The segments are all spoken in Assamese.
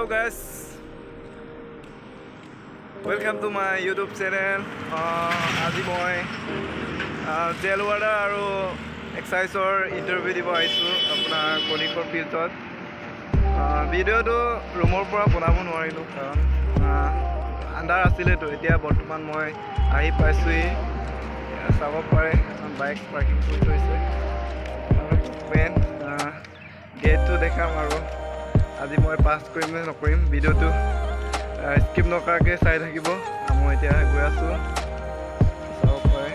Hello guys, welcome to my YouTube channel. আজি মই জেল ৱাৰ্ডাৰ আৰু এক্সাইজৰ ইণ্টাৰভিউ দিব আহিছোঁ আপোনাৰ কলিকৰ ফিল্ডত। ভিডিঅ'টো ৰুমৰ পৰা বনাব নোৱাৰিলোঁ কাৰণ আন্ধাৰ আছিলেতো। এতিয়া বৰ্তমান মই আহি পাইছোঁহি, চাব পাৰে এখন বাইক পাৰ্কিং কৰি থৈছে। গেটটো দেখাম আৰু আজি মই পাছ কৰিম নে নকৰিম ভিডিঅ'টো স্কিপ নকৰাকৈ চাই থাকিব। মই এতিয়া গৈ আছোঁ, চাব পাৰে।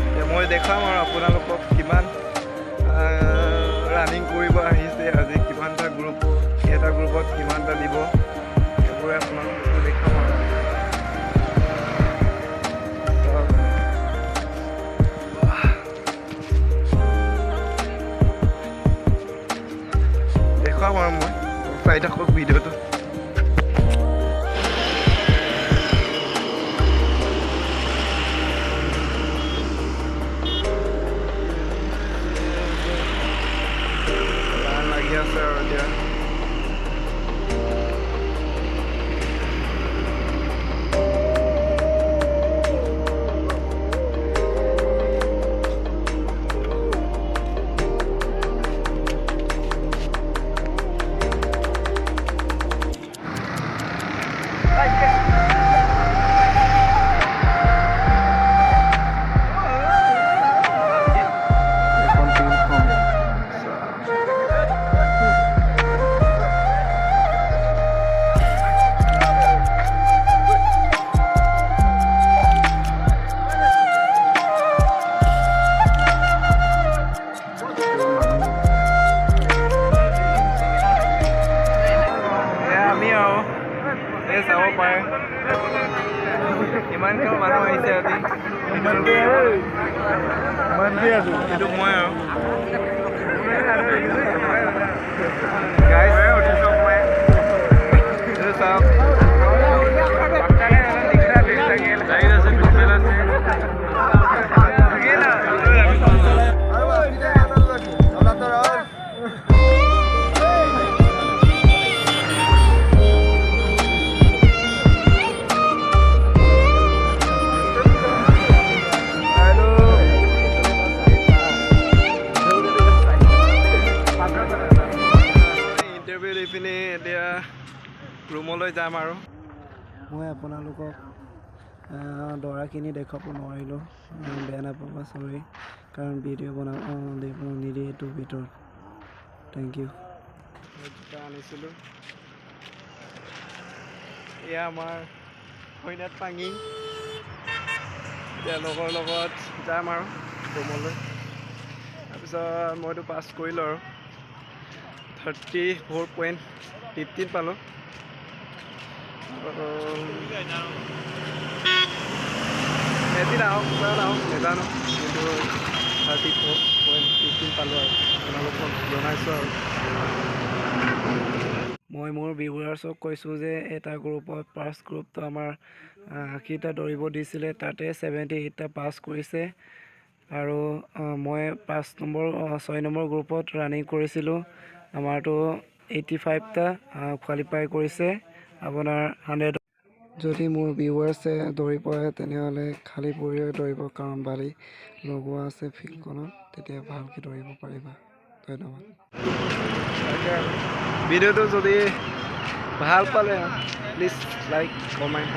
এতিয়া মই দেখাম আৰু আপোনালোকক কিমান ৰানিং কৰিব আহিছে আজি, কিমানটা গ্ৰুপত, এটা গ্ৰুপত কিমানটা দিব, সেইবোৰে আপোনালোকক দেখাম আৰু। দেখাম আৰু মই চাই থাকক ভিডিঅ'টো। লাগি আছে আৰু এতিয়া চাব পাৰে ইমানকৈ মানুহ আহিছে আজি। সেইটো মই আৰু চাওক পিনে এতিয়া ৰুমলৈ যাম আৰু মই আপোনালোকক দৰাখিনি দেখাব নোৱাৰিলোঁ, বেয়া নাপাব, চৰি। কাৰণ ভিডিঅ' বনাব নিদিয়ে এইটোৰ ভিতৰত। Thank you. জোতা আনিছিলোঁ, এয়া আমাৰ কইনাত পাঙি। এতিয়া লগৰ লগত যাম আৰু ৰুমলৈ। তাৰপিছত মইতো পাছ কৰিলোঁ আৰু 34.15 পালোঁ। এদিন আহক নাজানো, কিন্তু 34.15 পালোঁ আৰু আপোনালোকক জনাইছোঁ আৰু। মই মোৰ ভিউৱাৰ্ছক কৈছোঁ যে এটা গ্ৰুপত ফাৰ্ষ্ট গ্ৰুপটো আমাৰ 80টা দৌৰিব দিছিলে, তাতে 78টা পাছ কৰিছে। আৰু মই 6 নম্বৰ গ্ৰুপত ৰানিং কৰিছিলোঁ, আমাৰতো 85টা কোৱালিফাই কৰিছে আপোনাৰ 100। যদি মোৰ ভিউৱাৰ্ছে দৌৰি পৰে তেনেহ'লে খালী ভৰিৰে দৌৰিব, কাৰণ বালি লগোৱা আছে ফিল্ডখনত, তেতিয়া ভালকৈ দৌৰিব পাৰিবা। ধন্যবাদ। ভিডিঅ'টো যদি ভাল পালে প্লিজ লাইক কমেণ্ট।